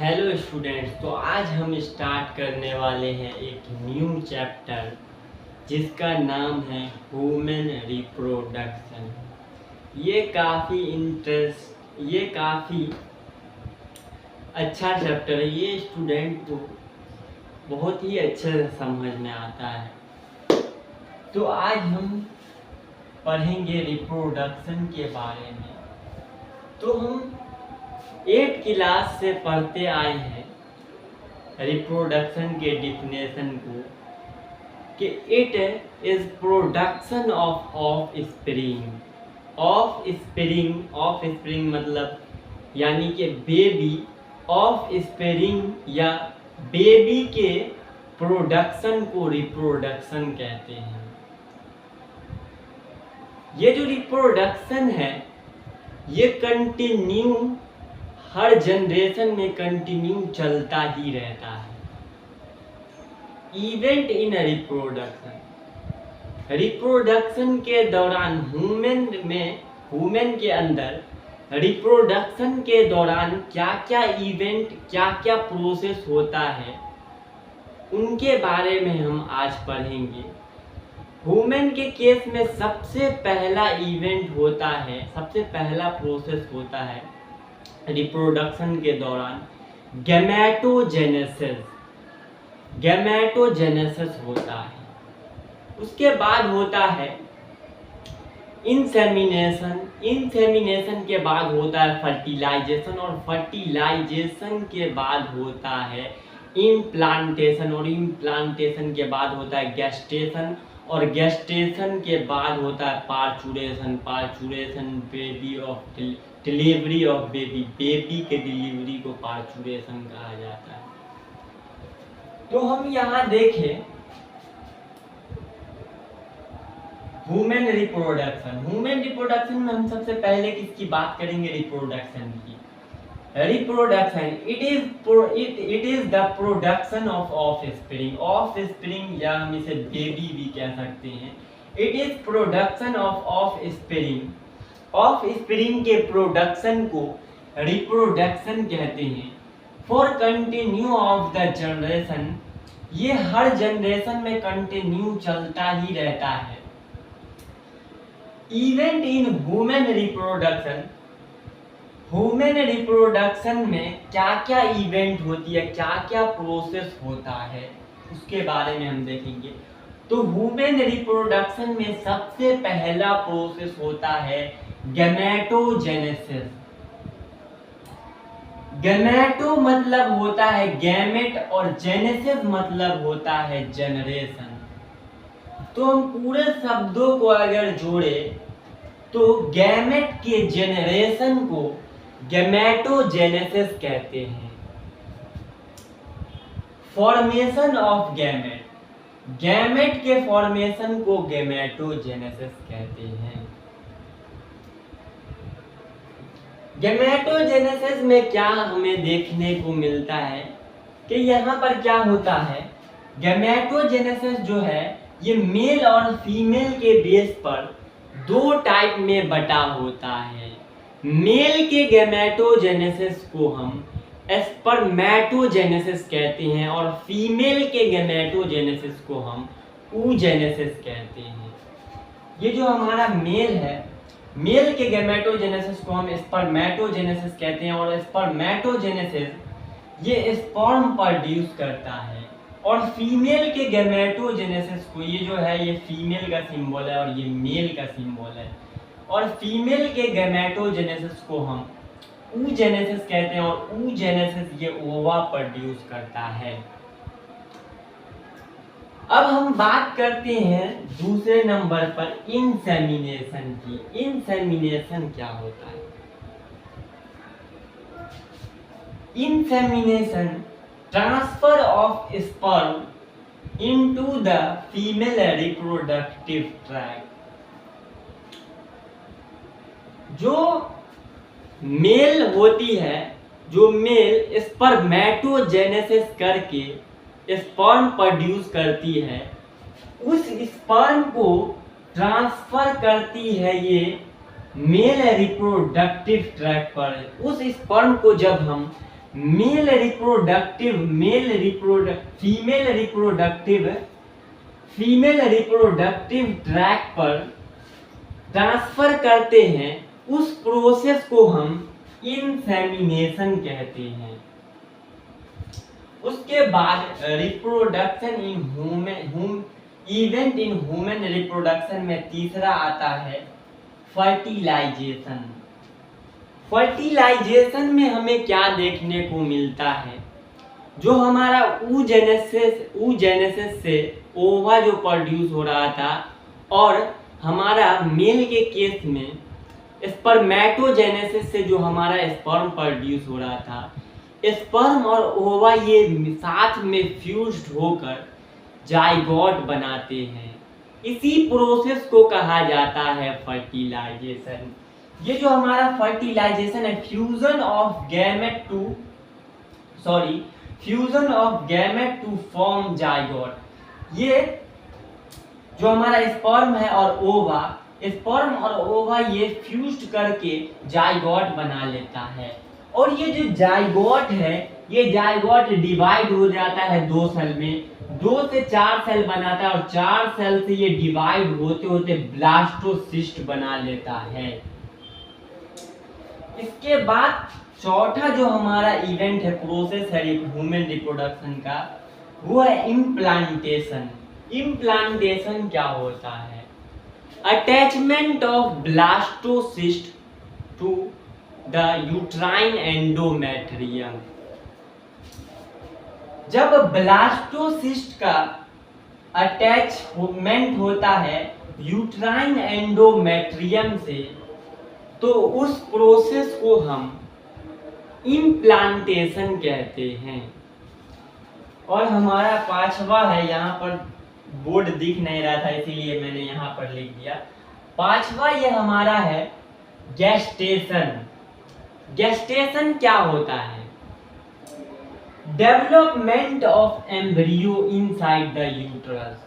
Hello students, तो आज हम स्टार्ट करने वाले हैं एक न्यू चैप्टर जिसका नाम है ह्यूमन रिप्रोडक्शन। ये काफ़ी अच्छा चैप्टर है। ये स्टूडेंट को बहुत ही अच्छे से समझ में आता है। तो आज हम पढ़ेंगे रिप्रोडक्शन के बारे में। तो हम 8 क्लास से पढ़ते आए हैं रिप्रोडक्शन के डिफिनेशन को कि it is production of of spring मतलब यानी कि बेबी ऑफ स्प्रिंग या बेबी के प्रोडक्शन को रिप्रोडक्शन कहते हैं। ये जो रिप्रोडक्शन है ये कंटिन्यू हर जनरेशन में कंटिन्यू चलता ही रहता है। इवेंट इन रिप्रोडक्शन के दौरान ह्यूमन के अंदर रिप्रोडक्शन के दौरान क्या क्या इवेंट क्या क्या प्रोसेस होता है उनके बारे में हम आज पढ़ेंगे। ह्यूमन के केस में सबसे पहला प्रोसेस होता है रिप्रोडक्शन के दौरान गैमेटोजेनेसिस होता है। उसके बाद होता है इंसेमिनेशन के बाद होता है फर्टिलाइजेशन, और फर्टिलाइजेशन के बाद होता है इम्प्लांटेशन, और इम्प्लांटेशन के बाद होता है गेस्टेशन, और गेस्टेशन के बाद होता है पार्चुरेशन डिलीवरी ऑफ बेबी के डिलीवरी को पार्चुरेशन कहा जाता है। तो हम यहाँ देखें ह्यूमन रिप्रोडक्शन में हम सबसे पहले किसकी बात करेंगे? रिप्रोडक्शन की। Reproduction it is the production of offspring या हम इसे बेबी भी कह सकते हैं। It is production of offspring के प्रोडक्शन को रिप्रोडक्शन कहते हैं। For continue of the generation, ये हर जनरेशन में कंटिन्यू चलता ही रहता है। इवेंट इन ह्यूमन रिप्रोडक्शन में क्या क्या इवेंट होती है, क्या क्या प्रोसेस होता है, उसके बारे में हम देखेंगे। तो ह्यूमन रिप्रोडक्शन में सबसे पहला प्रोसेस होता है गैमेटोजेनेसिस। गैमेटो मतलब होता है गैमेट और जेनेसिस मतलब होता है जनरेशन। तो हम पूरे शब्दों को अगर जोड़े तो गैमेट के जनरेशन को गैमेटोजेनेसिस कहते हैं। फॉर्मेशन ऑफ गैमेट के फॉर्मेशन को गैमेटोजेनेसिस कहते हैं। गैमेटोजेनेसिस में क्या हमें देखने को मिलता है कि यहाँ पर क्या होता है? गैमेटोजेनेसिस जो है ये मेल और फीमेल के बेस पर 2 टाइप में बटा होता है। मेल के गैमेटोजेनेसिस को हम स्पर्मेटोजेनेसिस कहते हैं और फीमेल के गैमेटोजेनेसिस को हम oogenesis कहते हैं। ये जो हमारा मेल है, मेल के गैमेटोजेनेसिस को हम स्पर्मेटोजेनेसिस कहते हैं, और स्पर्मेटोजेनेसिस ये स्पर्म प्रोड्यूस करता है, और फीमेल के गैमेटोजेनेसिस को, ये जो है ये फीमेल का सिंबल है और ये मेल का सिंबल है, और फीमेल के गैमेटोजेनेसिस को हम oogenesis कहते हैं, और oogenesis ये ओवा प्रोड्यूस करता है। अब हम बात करते हैं दूसरे नंबर पर इंसेमिनेशन की। इंसेमिनेशन क्या होता है? Insemination transfer of sperm into the female reproductive tract. जो मेल होती है, जो मेल स्पर्मेटोजेनेसिस करके स्पर्म प्रोड्यूस करती है, उस स्पर्म को ट्रांसफर करती है ये मेल रिप्रोडक्टिव ट्रैक्ट पर। उस स्पर्म को जब हम फीमेल रिप्रोडक्टिव ट्रैक पर ट्रांसफर करते हैं, उस प्रोसेस को हम इंसेमिनेशन कहते हैं। उसके बाद reproduction in event in human reproduction में तीसरा आता है फर्टिलाइजेशन। फर्टिलाइजेशन में हमें क्या देखने को मिलता है, जो हमारा oogenesis से ओवा जो प्रोड्यूस हो रहा था, और हमारा मेल के केस में स्पर्मेटोजेनेसिस से जो हमारा स्पर्म प्रोड्यूस हो रहा था, स्पर्म और ओवा ये साथ में फ्यूज्ड होकर जाइगोट बनाते हैं। इसी प्रोसेस को कहा जाता है फर्टिलाइजेशन। ये जो हमारा फर्टिलाइजेशन है, fusion of gamete to form zygote. ये जो हमारा स्पर्म है और ओवा ये फ्यूज्ड करके जाइगोट बना लेता है। और ये जो जाइगोट है, ये जाइगोट डिवाइड हो जाता है 2 सेल में, 2 से 4 सेल बनाता है, और 4 सेल से ये डिवाइड होते होते ब्लास्टोसिस्ट बना लेता है। इसके बाद चौथा जो हमारा इवेंट है, प्रोसेस है ह्यूमन रिप्रोडक्शन का, वो है इम्प्लांटेशन। इम्प्लांटेशन क्या होता है? Attachment of blastocyst to the uterine endometrium. जब ब्लास्टोसिस्ट का अटैचमेंट होता है यूट्राइन एंडोमेट्रियम से, तो उस प्रोसेस को हम इम्प्लांटेशन कहते हैं। और हमारा पांचवा है, यहाँ पर बोर्ड दिख नहीं रहा था इसीलिए मैंने यहाँ पर लिख दिया। पांचवा ये हमारा है गेस्टेशन। गेस्टेशन क्या होता है? Development of embryo inside the uterus.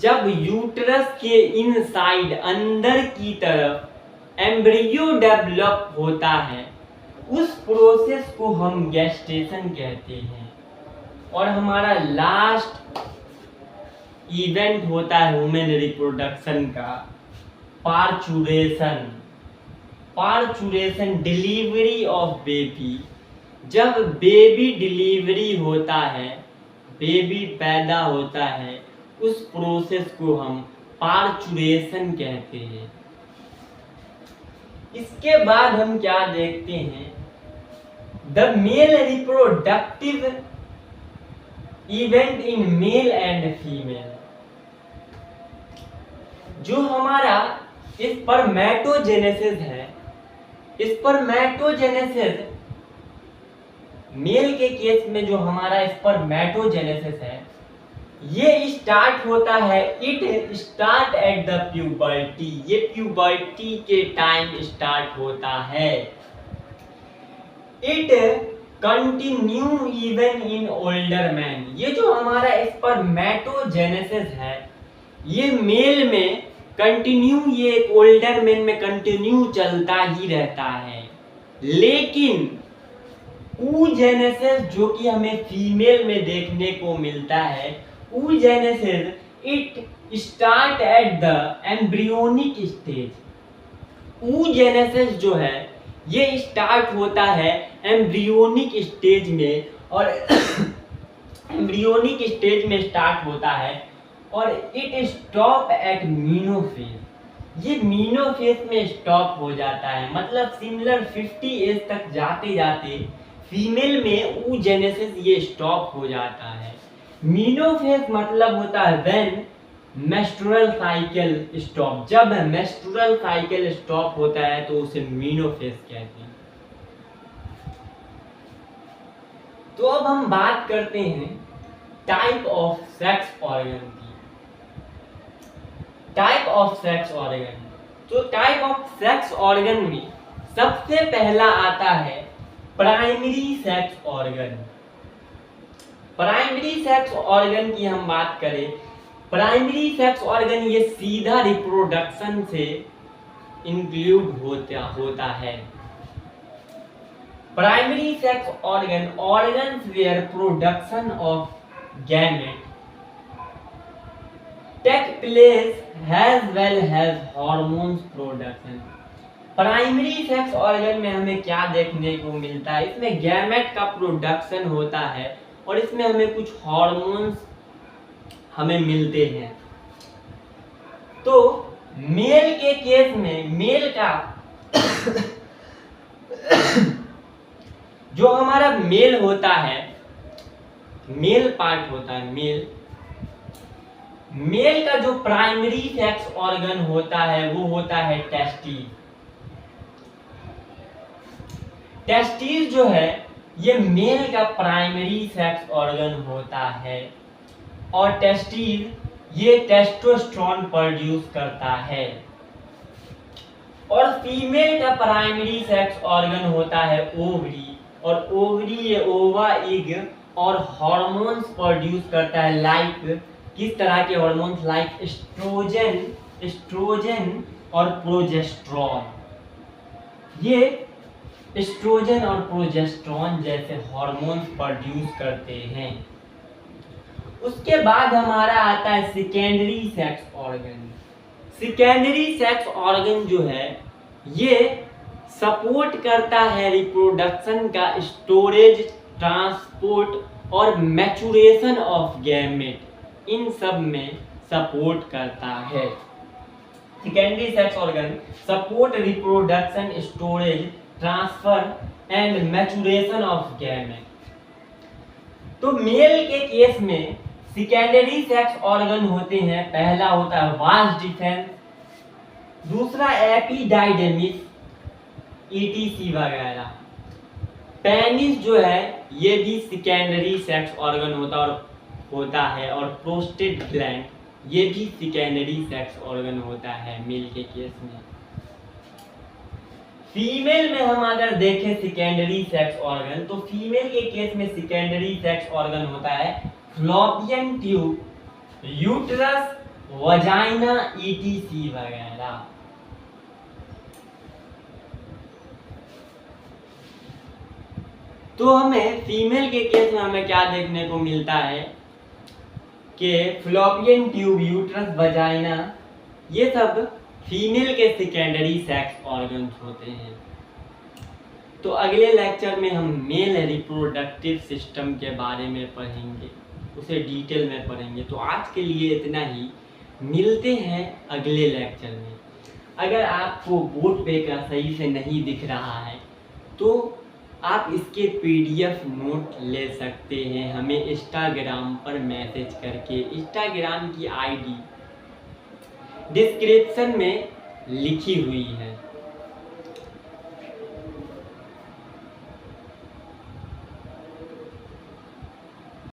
जब यूट्रस के इनसाइड अंदर की तरफ एम्ब्रियो डेवलप होता है, उस प्रोसेस को हम गेस्टेशन कहते हैं। और हमारा लास्ट इवेंट होता है ह्यूमन रिप्रोडक्शन का, parturition. Parturition delivery of baby. जब बेबी डिलीवरी होता है, बेबी पैदा होता है, उस प्रोसेस को हम पार्चुरेशन कहते हैं। इसके बाद हम क्या देखते हैं, the male reproductive event in male and female. जो हमारा स्पर्मेटोजेनेसिस है, स्पर्मेटोजेनेसिस मेल के केस में जो हमारा स्पर्मेटोजेनेसिस है, ये स्टार्ट होता है, it start at the puberty. ये प्यूबर्टी के टाइम स्टार्ट होता है। It continue even in older man. ये जो हमारा स्पर्मेटोजेनेसिस है, ये मेल में कंटिन्यू, ये ओल्डर मैन में कंटिन्यू चलता ही रहता है। लेकिन oogenesis जो कि हमें फीमेल में देखने को मिलता है, oogenesis it start at the embryonic stage. oogenesis जो है ये स्टार्ट होता है एम्ब्रियोनिक स्टेज में, और एम्ब्रियोनिक स्टेज में स्टार्ट होता है, और इट स्टॉप एट मीनोफेज। ये मीनोफेज में स्टॉप हो जाता है। मतलब सिमिलर 50 एज तक जाते जाते फीमेल में oogenesis ये स्टॉप हो जाता है। मीनोफेज मतलब होता है व्हेन मेंस्ट्रुअल साइकिल स्टॉप। जब मेंस्ट्रुअल साइकिल स्टॉप होता है तो उसे मीनोफेज कहते हैं। तो अब हम बात करते हैं टाइप ऑफ सेक्स ऑर्गन की। टाइप ऑफ सेक्स ऑर्गन, तो टाइप ऑफ सेक्स ऑर्गन में सबसे पहला आता है primary sex organ. Primary sex organ की हम बात करें, प्राइमरी सेक्स ऑर्गन ये सीधा रिप्रोडक्शन से इंक्लूड होता है। Primary sex organs where production of gamete take place as well as hormones production। Primary sex organ में हमें क्या देखने को मिलता है, इसमें गैमेट का प्रोडक्शन होता है और इसमें हमें कुछ हार्मोन्स हमें मिलते हैं। तो मेल के केस में मेल का जो हमारा मेल होता है, मेल पार्ट होता है, मेल का जो प्राइमरी सेक्स ऑर्गन होता है वो होता है टेस्टिस। टेस्टिस जो है ये मेल का प्राइमरी सेक्स ऑर्गन होता है और टेस्टिस ये टेस्टोस्टेरोन प्रोड्यूस करता है। और फीमेल का प्राइमरी सेक्स ऑर्गन होता है ओवरी, और ओवरी ये ओवा एग और हार्मोन्स प्रोड्यूस करता है। लाइक किस तरह के हार्मोन्स, लाइक एस्ट्रोजन और प्रोजेस्टेरोन। ये एस्ट्रोजन और प्रोजेस्टेरोन जैसे हार्मोन्स प्रोड्यूस करते हैं। उसके बाद हमारा आता है secondary sex organ. Secondary sex organ जो है ये सपोर्ट करता है रिप्रोडक्शन का, स्टोरेज, ट्रांसपोर्ट और मैचुरेशन ऑफ गैमेट, इन सब में सपोर्ट करता है। Secondary sex organ support reproduction, storage, transfer and maturation of gamete. तो मेल के केस में सेकेंडरी सेक्स ऑर्गन होते हैं, पहला होता है वास डिफरेंस, दूसरा एपिडाइडमिस, ईटीसी वगैरह। पेनिस जो है ये भी सेकेंडरी सेक्स ऑर्गन होता है और प्रोस्टेट ग्लैंड ये भी सेकेंडरी सेक्स ऑर्गन होता है मेल के केस में। फीमेल में हम अगर देखें सेकेंडरी सेक्स ऑर्गन, तो फीमेल के केस में सेकेंडरी सेक्स ऑर्गन होता है fallopian tube, uterus, vagina, etc वगैरह। तो हमें फीमेल के केस में हमें क्या देखने को मिलता है कि फ्लोपियन ट्यूब, यूट्रस, वजाइना ये सब फीमेल के सेकेंडरी सेक्स ऑर्गन्स होते हैं। तो अगले लेक्चर में हम मेल रिप्रोडक्टिव सिस्टम के बारे में पढ़ेंगे, उसे डिटेल में पढ़ेंगे। तो आज के लिए इतना ही, मिलते हैं अगले लेक्चर में। अगर आपको बोर्ड पे का सही से नहीं दिख रहा है तो आप इसके पीडीएफ नोट ले सकते हैं हमें इंस्टाग्राम पर मैसेज करके। इंस्टाग्राम की आईडी डिस्क्रिप्शन में लिखी हुई है।